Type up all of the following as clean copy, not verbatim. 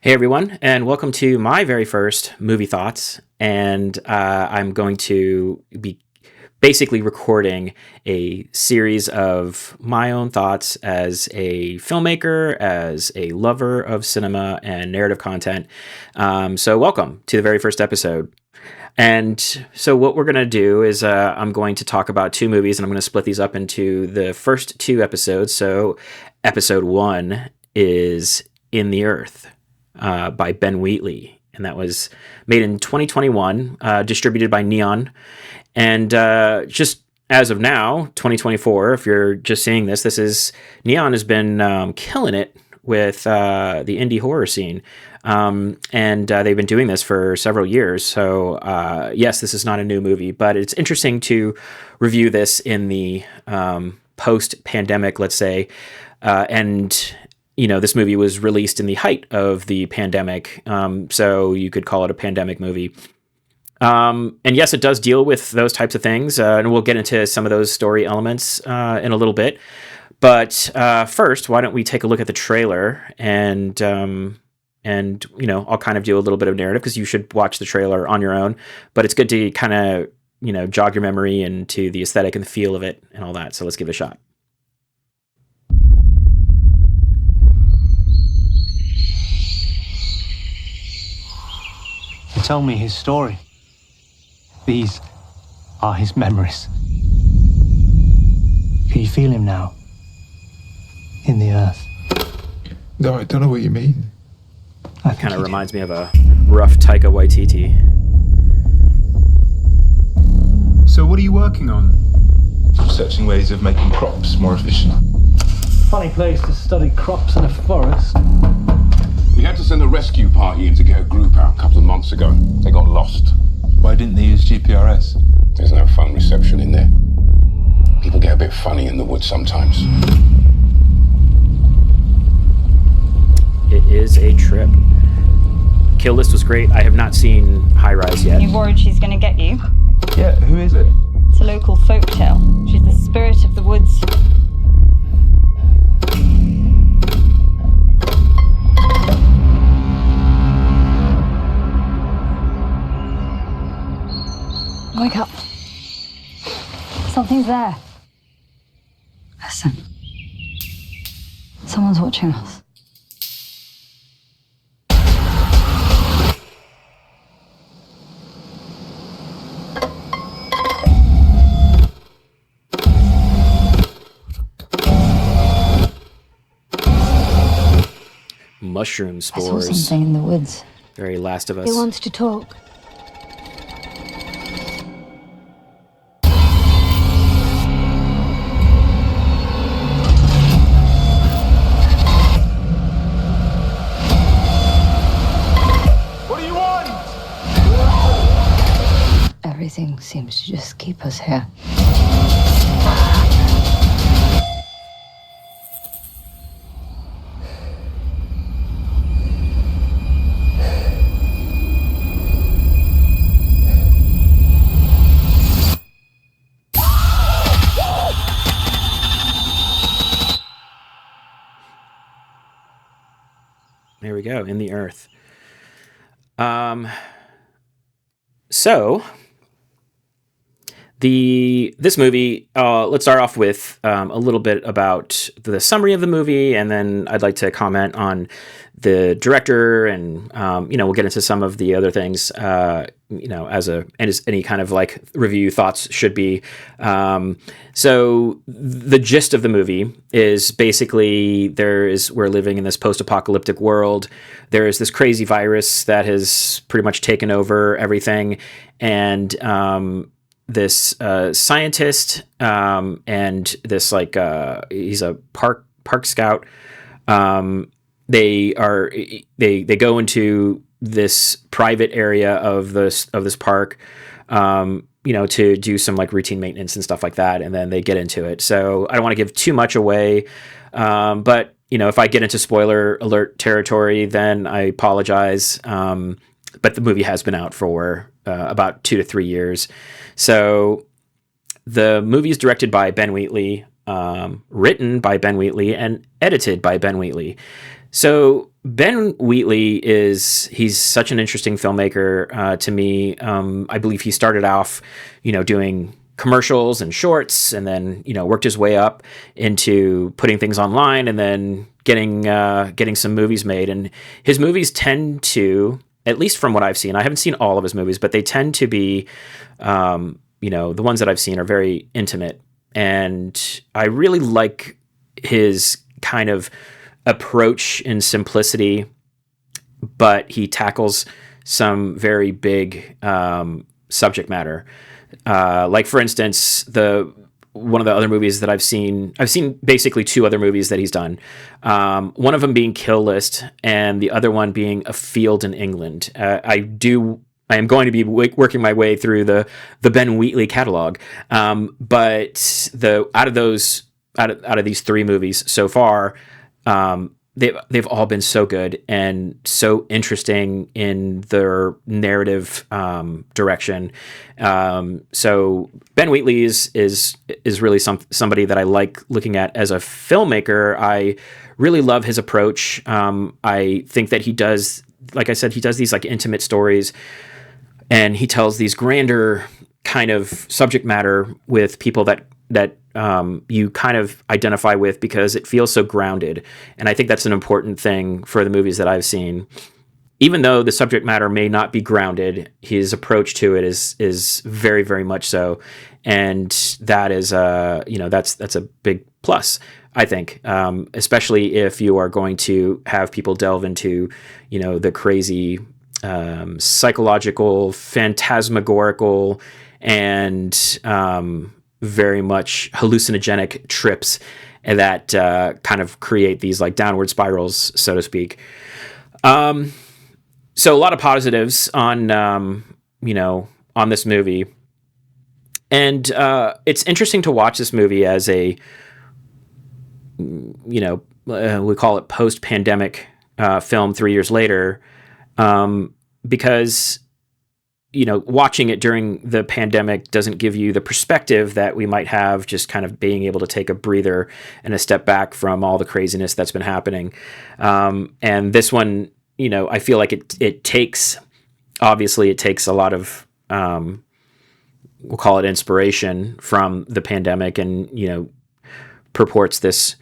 Hey everyone, and welcome to my very first movie thoughts. And I'm going to be basically recording a series of my own thoughts as a filmmaker, as a lover of cinema and narrative content. So, welcome to the very first episode. And so, what we're going to do is I'm going to talk about two movies, and I'm going to split these up into the first two episodes. So, episode one is In the Earth by Ben Wheatley, and that was made in 2021, distributed by Neon. And just as of now, 2024, if you're just seeing this, Neon has been killing it with the indie horror scene. And they've been doing this for several years. So, yes, this is not a new movie, but it's interesting to review this in the post-pandemic, let's say. And this movie was released in the height of the pandemic, so you could call it a pandemic movie. And yes, it does deal with those types of things, and we'll get into some of those story elements in a little bit. But first, why don't we take a look at the trailer and I'll kind of do a little bit of narrative because you should watch the trailer on your own. But it's good to kind of jog your memory into the aesthetic and the feel of it and all that. So let's give it a shot. He told me his story. These are his memories. Can you feel him now? In the earth? No, I don't know what you mean. Kind of reminds me of a rough Taika Waititi. So what are you working on? Researching ways of making crops more efficient. Funny place to study crops in a forest. We had to send a rescue party in to get a group out a couple of months ago. They got lost. Why didn't they use GPRS? There's no phone reception in there. People get a bit funny in the woods sometimes. It is a trip. Kill List was great. I have not seen High Rise yet. You worried she's going to get you? Yeah, who is it? It's a local folk tale. She's the spirit of the woods. Wake up. Something's there. Listen. Someone's watching us. Mushroom I saw spores. something in the woods. Very Last of Us. It wants to talk. What do you want? Everything seems to just keep us here. There we go, In the Earth. So this movie, let's start off with a little bit about the summary of the movie, and then I'd like to comment on the director, and we'll get into some of the other things, as any kind of like review thoughts should be. So the gist of the movie is basically we're living in this post-apocalyptic world. There is this crazy virus that has pretty much taken over everything, and this scientist and this he's a park scout. They go into this private area of this park, to do some like routine maintenance and stuff like that, and then they get into it. So I don't want to give too much away, but if I get into spoiler alert territory, then I apologize. But the movie has been out for about 2 to 3 years. So the movie is directed by Ben Wheatley, written by Ben Wheatley, and edited by Ben Wheatley. So Ben Wheatley he's such an interesting filmmaker to me. I believe he started off, doing commercials and shorts, and then worked his way up into putting things online, and then getting some movies made. And his movies tend to, at least from what I've seen, I haven't seen all of his movies, but they tend to be, the ones that I've seen are very intimate, and I really like his kind of approach in simplicity, but he tackles some very big subject matter. Like, for instance, one of the other movies that I've seen basically two other movies that he's done. One of them being Kill List, and the other one being A Field in England. I am going to be working my way through the Ben Wheatley catalog, but out of these three movies so far, they've all been so good and so interesting in their narrative direction. So Ben Wheatley is really somebody that I like looking at as a filmmaker. I really love his approach. I think that he does, like I said, he does these like intimate stories, and he tells these grander kind of subject matter with people that you kind of identify with, because it feels so grounded. And I think that's an important thing for the movies that I've seen. Even though the subject matter may not be grounded, his approach to it is very, very much so. And that is, that's a big plus, I think, especially if you are going to have people delve into, the crazy psychological, phantasmagorical, and very much hallucinogenic trips that kind of create these like downward spirals, so to speak. So a lot of positives on on this movie, and it's interesting to watch this movie as a we call it post-pandemic film 3 years later, because watching it during the pandemic doesn't give you the perspective that we might have just kind of being able to take a breather and a step back from all the craziness that's been happening. And this one, I feel like it takes a lot of, we'll call it inspiration from the pandemic, and, purports this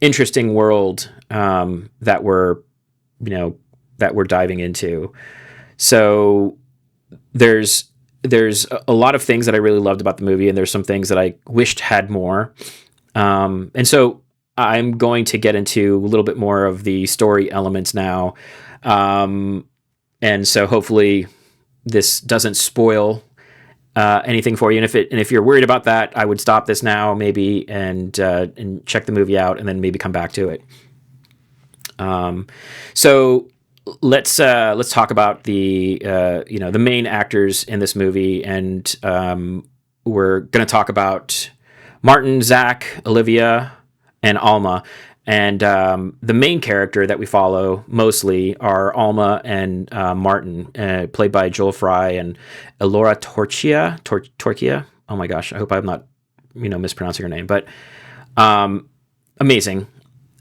interesting world that we're diving into. So there's a lot of things that I really loved about the movie, and there's some things that I wished had more. And so I'm going to get into a little bit more of the story elements now. And so hopefully this doesn't spoil anything for you. And if you're worried about that, I would stop this now maybe and check the movie out, and then maybe come back to it. So let's talk about the main actors in this movie, and we're going to talk about Martin, Zach, Olivia, and Alma. And the main character that we follow mostly are Alma and Martin, played by Joel Fry and Elora Torchia. Oh my gosh, I hope I'm not mispronouncing her name, but amazing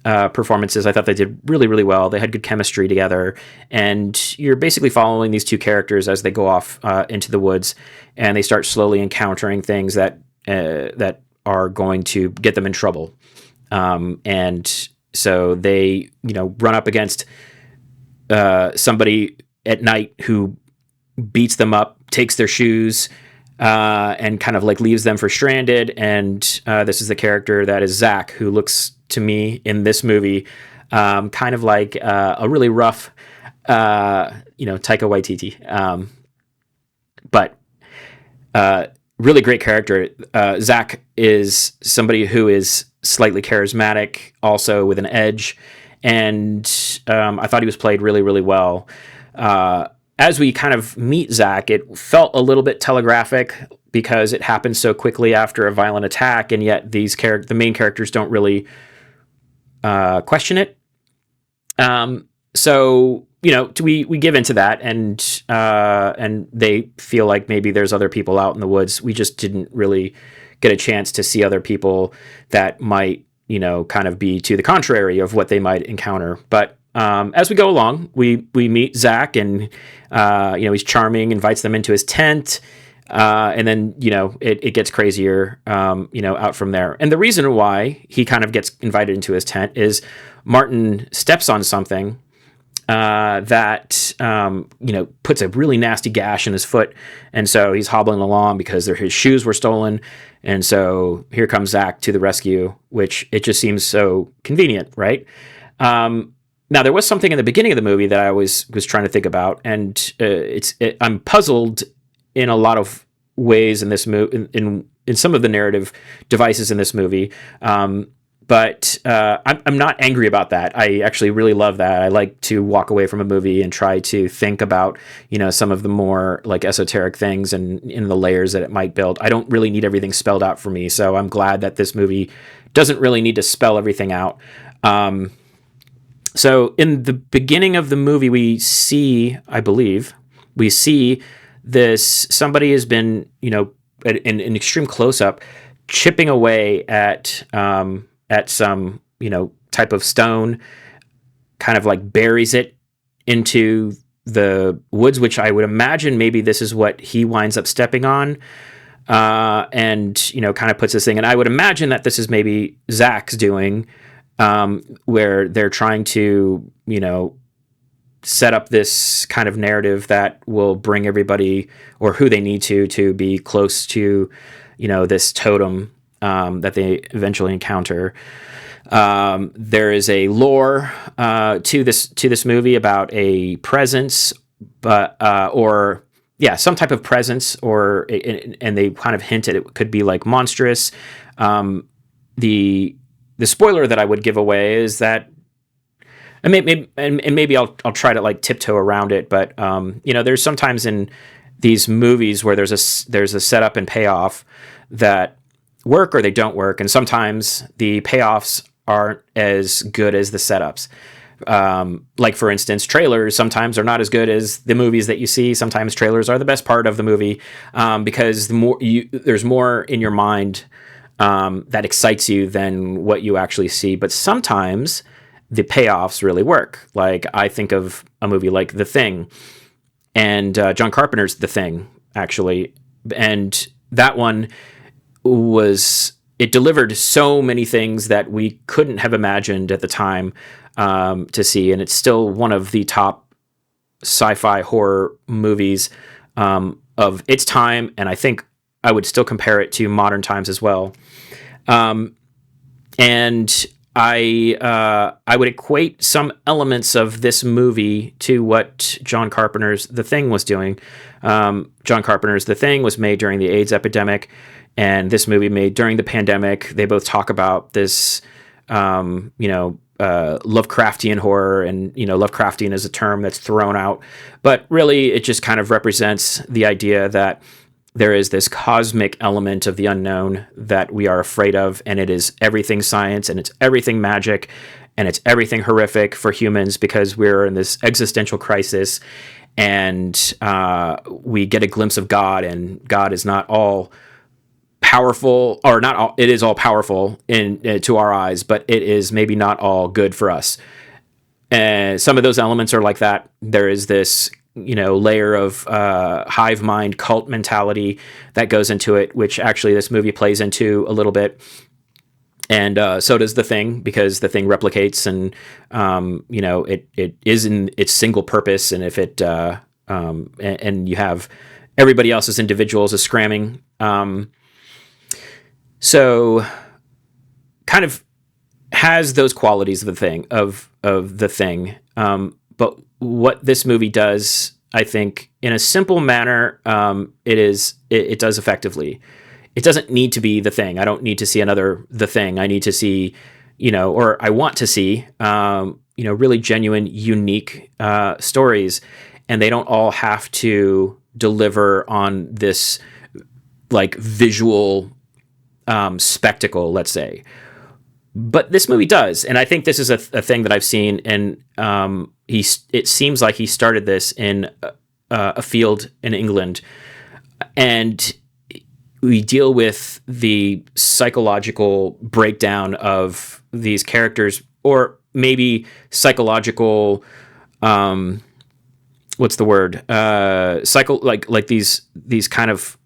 performances. I thought they did really, really well. They had good chemistry together, and you're basically following these two characters as they go off into the woods, and they start slowly encountering things that are going to get them in trouble. And so they, run up against somebody at night who beats them up, takes their shoes, and kind of like leaves them for stranded. And this is the character that is Zach, who looks to me in this movie kind of like a really rough, Taika Waititi. But really great character. Zach is somebody who is slightly charismatic, also with an edge, and I thought he was played really, really well. As we kind of meet Zach, it felt a little bit telegraphic because it happened so quickly after a violent attack, and yet the main characters don't really question it. So we give into that, and they feel like maybe there's other people out in the woods. We just didn't really get a chance to see other people that might, kind of be to the contrary of what they might encounter. But as we go along, we meet Zach, and he's charming, invites them into his tent, and then it gets crazier, out from there. And the reason why he kind of gets invited into his tent is Martin steps on something that puts a really nasty gash in his foot, and so he's hobbling along because his shoes were stolen, and so here comes Zach to the rescue, which it just seems so convenient, right? Now there was something in the beginning of the movie that I was trying to think about, and I'm puzzled in a lot of ways in this movie, in some of the narrative devices in this movie. But I'm not angry about that. I actually really love that. I like to walk away from a movie and try to think about, some of the more like esoteric things and in the layers that it might build. I don't really need everything spelled out for me. So I'm glad that this movie doesn't really need to spell everything out. So in the beginning of the movie, we see this, somebody has been, an extreme close up, chipping away at some, type of stone, kind of like buries it into the woods, which I would imagine maybe this is what he winds up stepping on, and, kind of puts this thing. And I would imagine that this is maybe Zach's doing, where they're trying to, set up this kind of narrative that will bring everybody, or who they need to be close to, this totem that they eventually encounter. There is a lore to this movie about a presence, but some type of presence, and they kind of hint at it could be like monstrous. The spoiler that I would give away is that, and maybe I'll try to like tiptoe around it, but there's sometimes in these movies where there's a setup and payoff that work or they don't work, and sometimes the payoffs aren't as good as the setups. Like for instance, trailers sometimes are not as good as the movies that you see. Sometimes trailers are the best part of the movie, because there's more in your mind that excites you than what you actually see. But sometimes the payoffs really work. Like I think of a movie like The Thing, and John Carpenter's The Thing, actually, and that one it delivered so many things that we couldn't have imagined at the time to see, and it's still one of the top sci-fi horror movies of its time, and I think I would still compare it to modern times as well. And I would equate some elements of this movie to what John Carpenter's The Thing was doing. John Carpenter's The Thing was made during the AIDS epidemic, and this movie made during the pandemic. They both talk about this, Lovecraftian horror, and Lovecraftian is a term that's thrown out, but really it just kind of represents the idea that there is this cosmic element of the unknown that we are afraid of, and it is everything science, and it's everything magic, and it's everything horrific for humans because we're in this existential crisis, and we get a glimpse of God, and God is not all powerful, or not all, it is all powerful to our eyes, but it is maybe not all good for us. And some of those elements are like that. There is this layer of hive mind cult mentality that goes into it, which actually this movie plays into a little bit. And so does The Thing, because The Thing replicates, and it is in its single purpose. And if it and you have everybody else as individuals as scramming, so kind of has those qualities of the thing. But what this movie does, I think, in a simple manner, it does effectively. It doesn't need to be The Thing. I don't need to see another The Thing. I need to see, or I want to see, really genuine, unique stories, and they don't all have to deliver on this like visual spectacle, let's say. But this movie does, and I think this is a thing that I've seen, and it seems like he started this in a field in England, and we deal with the psychological breakdown of these characters, or maybe psychological, what's the word? Like these kind of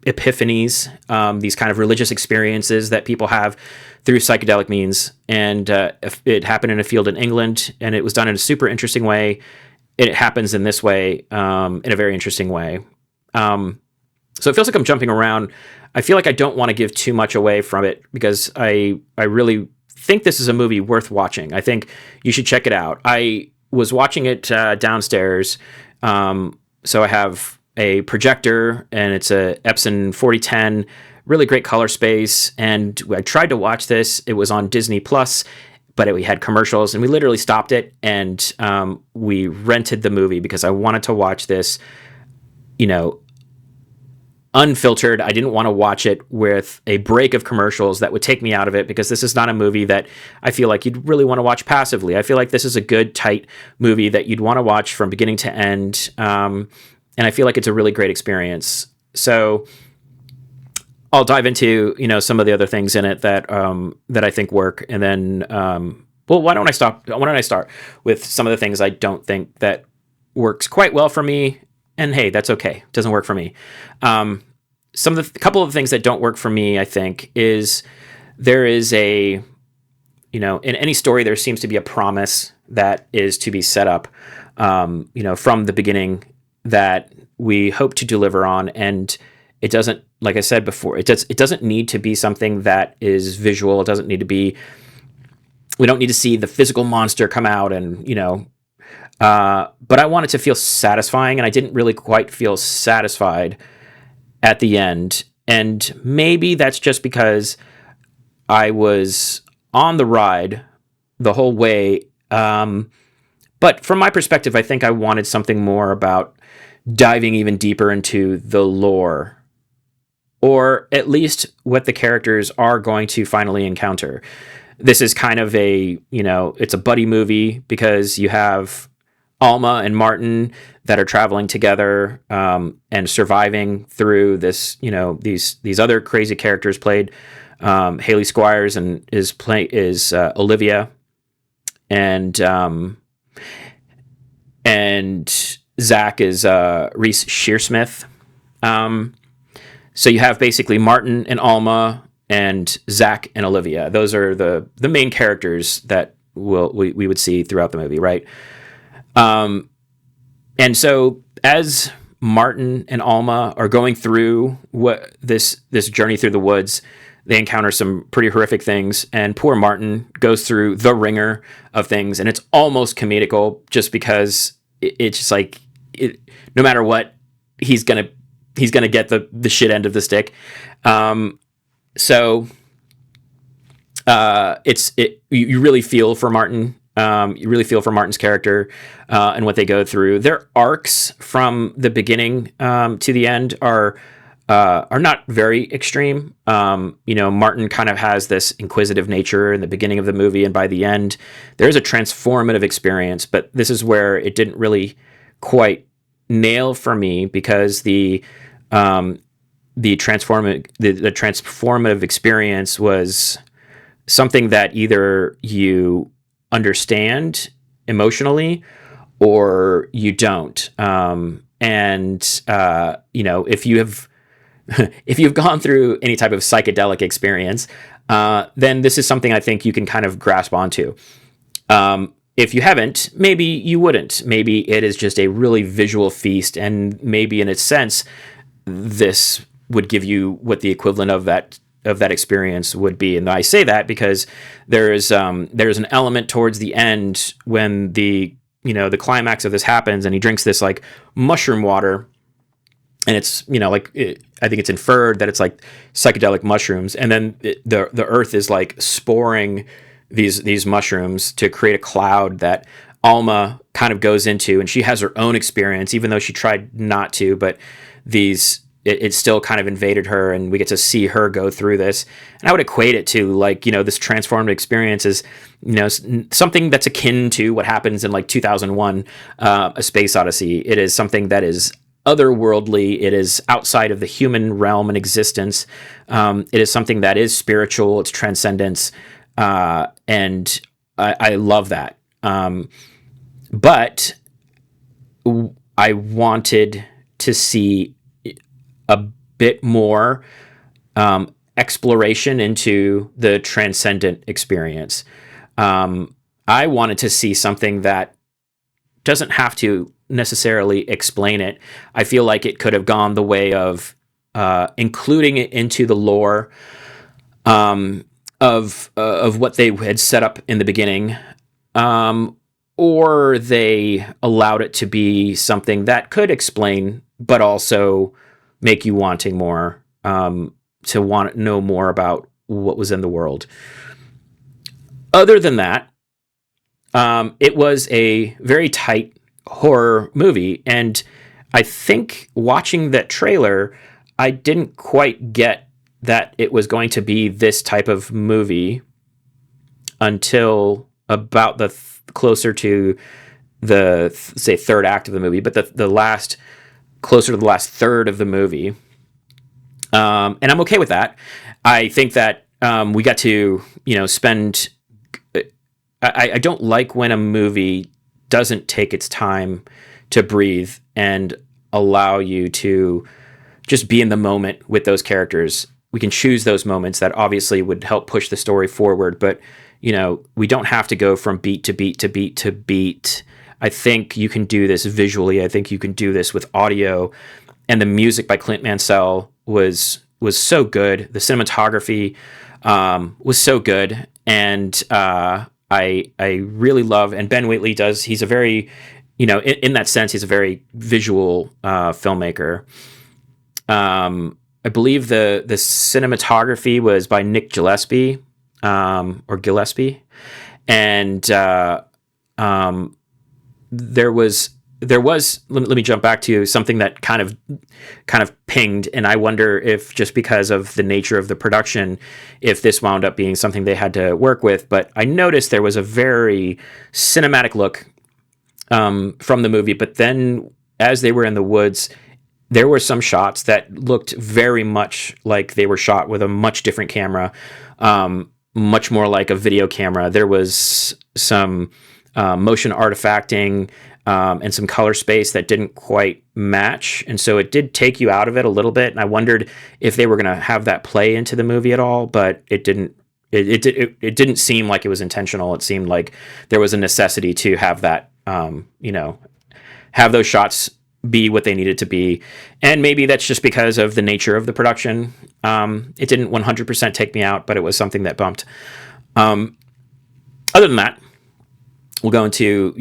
epiphanies, these kind of religious experiences that people have through psychedelic means. And it happened in a field in England, and it was done in a super interesting way. It happens in this way, in a very interesting way. So it feels like I'm jumping around. I feel like I don't want to give too much away from it, because I really think this is a movie worth watching. I think you should check it out. I was watching it downstairs. So I have a projector, and it's a Epson 4010, really great color space. And I tried to watch this. It was on Disney Plus, but we had commercials, and we literally stopped it, and we rented the movie because I wanted to watch this, unfiltered. I didn't want to watch it with a break of commercials that would take me out of it, because this is not a movie that I feel like you'd really want to watch passively. I feel like this is a good, tight movie that you'd want to watch from beginning to end. And I feel like it's a really great experience. So I'll dive into, some of the other things in it that I think work. And then, why don't I start with some of the things I don't think that works quite well for me. And hey, that's okay. It doesn't work for me. Couple of things that don't work for me, I think, is there is in any story, there seems to be a promise that is to be set up, from the beginning, that we hope to deliver on. And it doesn't, like I said before, it doesn't need to be something that is visual. It doesn't need to be, we don't need to see the physical monster come out and, but I wanted to feel satisfying, and I didn't really quite feel satisfied at the end. And maybe that's just because I was on the ride the whole way. But from my perspective, I think I wanted something more about diving even deeper into the lore, or at least what the characters are going to finally encounter. This is kind of it's a buddy movie, because you have Alma and Martin that are traveling together, and surviving through this, these other crazy characters played. Haley Squires and is Olivia, and Zach is Reese Shearsmith. So you have basically Martin and Alma and Zach and Olivia. Those are the main characters that we would see throughout the movie, right? And so as Martin and Alma are going through this journey through the woods, they encounter some pretty horrific things, and poor Martin goes through the ringer of things, and it's almost comedical, just because it's just like, no matter what, he's gonna get the shit end of the stick. So you really feel for Martin. You really feel for Martin's character, and what they go through. Their arcs from the beginning to the end are not very extreme. Martin kind of has this inquisitive nature in the beginning of the movie, and by the end, there's a transformative experience. But this is where it didn't really quite nail for me, because the transformative experience was something that either you understand emotionally or you don't. If you've gone through any type of psychedelic experience, then this is something I think you can kind of grasp onto. If you haven't, maybe you wouldn't. Maybe it is just a really visual feast, and maybe in a sense, this would give you what the equivalent of that experience would be. And I say that because there's an element towards the end when the climax of this happens, and he drinks this like mushroom water, and it's I think it's inferred that it's like psychedelic mushrooms, and then the earth is like sporing these mushrooms to create a cloud that Alma kind of goes into, and she has her own experience, even though she tried not to, but it still kind of invaded her, and we get to see her go through this. And I would equate it to this transformative experience is, something that's akin to what happens in like 2001, A Space Odyssey. It is something that is otherworldly. It is outside of the human realm and existence. It is something that is spiritual. It's transcendence. And I love that. But I wanted to see a bit more exploration into the transcendent experience. I wanted to see something that doesn't have to necessarily explain it. I feel like it could have gone the way of including it into the lore of what they had set up in the beginning, or they allowed it to be something that could explain, but also make you wanting more, to want to know more about what was in the world. Other than that, it was a very tight horror movie, and I think watching that trailer, I didn't quite get that it was going to be this type of movie until about the closer to the say third act of the movie, but the last closer to the last third of the movie, and I'm okay with that. I think that we got to spend. I don't like when a movie doesn't take its time to breathe and allow you to just be in the moment with those characters. We can choose those moments that obviously would help push the story forward, but we don't have to go from beat to beat to beat to beat. I think you can do this visually. I think you can do this with audio, and the music by Clint Mansell was so good. The cinematography was so good, and I really love. And Ben Wheatley he's a very in that sense he's a very visual filmmaker. I believe the cinematography was by Nick Gillespie, or Gillespie, and there was let me jump back to something that kind of pinged, and I wonder if just because of the nature of the production, if this wound up being something they had to work with. But I noticed there was a very cinematic look from the movie, but then as they were in the woods, there were some shots that looked very much like they were shot with a much different camera, much more like a video camera. There was some motion artifacting and some color space that didn't quite match, and so it did take you out of it a little bit. And I wondered if they were going to have that play into the movie at all, but it didn't. It didn't seem like it was intentional. It seemed like there was a necessity to have that, have those shots be what they needed to be. And maybe that's just because of the nature of the production. It didn't 100% take me out, but it was something that bumped. Other than that, we'll go into,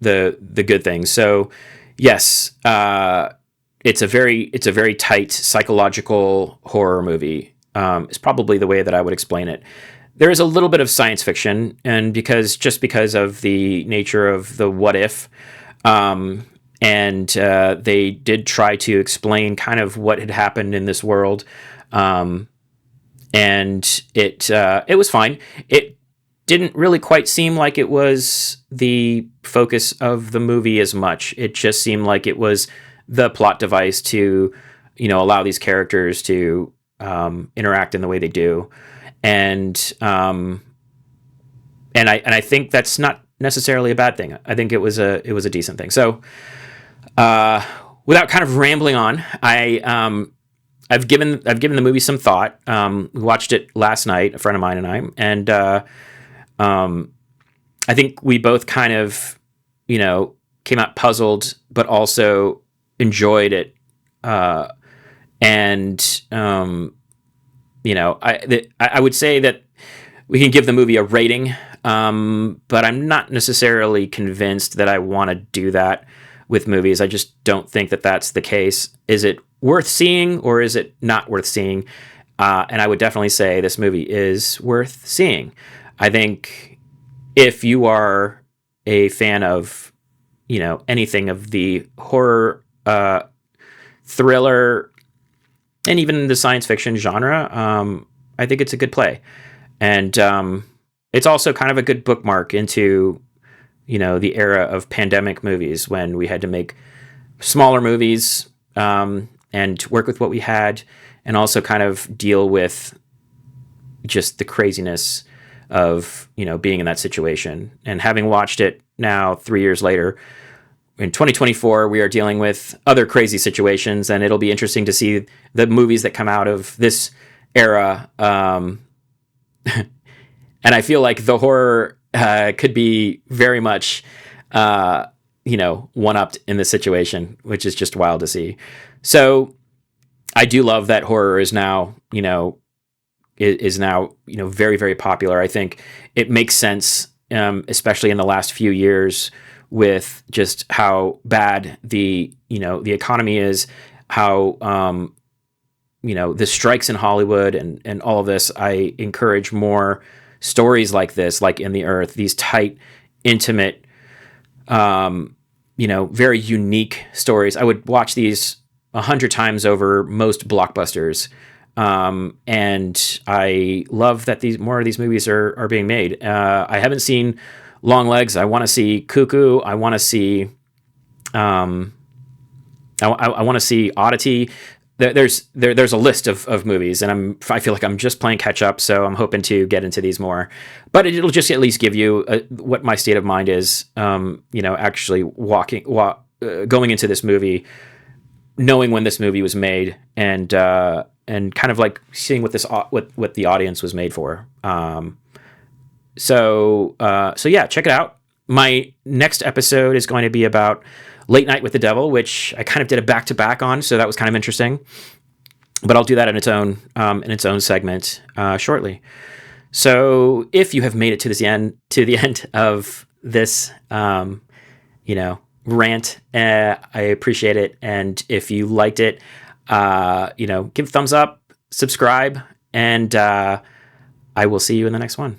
the good things. So yes, it's a very tight psychological horror movie. Is probably the way that I would explain it. There is a little bit of science fiction, and because of the nature of the what if, and they did try to explain kind of what had happened in this world, and it was fine. It didn't really quite seem like it was the focus of the movie as much. It just seemed like it was the plot device to, allow these characters to interact in the way they do, and I think that's not necessarily a bad thing. I think it was a decent thing. So, without kind of rambling on, I've given the movie some thought. We watched it last night, a friend of mine and I, and I think we both kind of, came out puzzled, but also enjoyed it. I would say that we can give the movie a rating, but I'm not necessarily convinced that I want to do that with movies. I just don't think that that's the case. Is it worth seeing, or is it not worth seeing? And I would definitely say this movie is worth seeing. I think if you are a fan of, anything of the horror, thriller, and even the science fiction genre, I think it's a good play. And it's also kind of a good bookmark into, the era of pandemic movies when we had to make smaller movies and work with what we had, and also kind of deal with just the craziness of, you know, being in that situation. And having watched it now 3 years later, in 2024, we are dealing with other crazy situations, and it'll be interesting to see the movies that come out of this era. And I feel like the horror could be very much, you know, one-upped in this situation, which is just wild to see. So I do love that horror is now, you know, very, very popular. I think it makes sense, especially in the last few years, with just how bad the economy is, how the strikes in Hollywood and all of this. I encourage more stories like this, like In the Earth, these tight, intimate, very unique stories. I would watch these 100 times over most blockbusters. And I love that more of these movies are being made. I haven't seen Long Legs. I want to see Cuckoo. I want to see, I want to see Oddity. There's a list of movies, and I feel like I'm just playing catch up. So I'm hoping to get into these more, but it'll just at least give you what my state of mind is. Actually going into this movie, knowing when this movie was made, and kind of like seeing what the audience was made for. So yeah, check it out. My next episode is going to be about Late Night with the Devil, which I kind of did a back-to-back on, so that was kind of interesting. But I'll do that in its own segment shortly. So if you have made it to the end of this, rant, I appreciate it. And if you liked it, give a thumbs up, subscribe, and I will see you in the next one.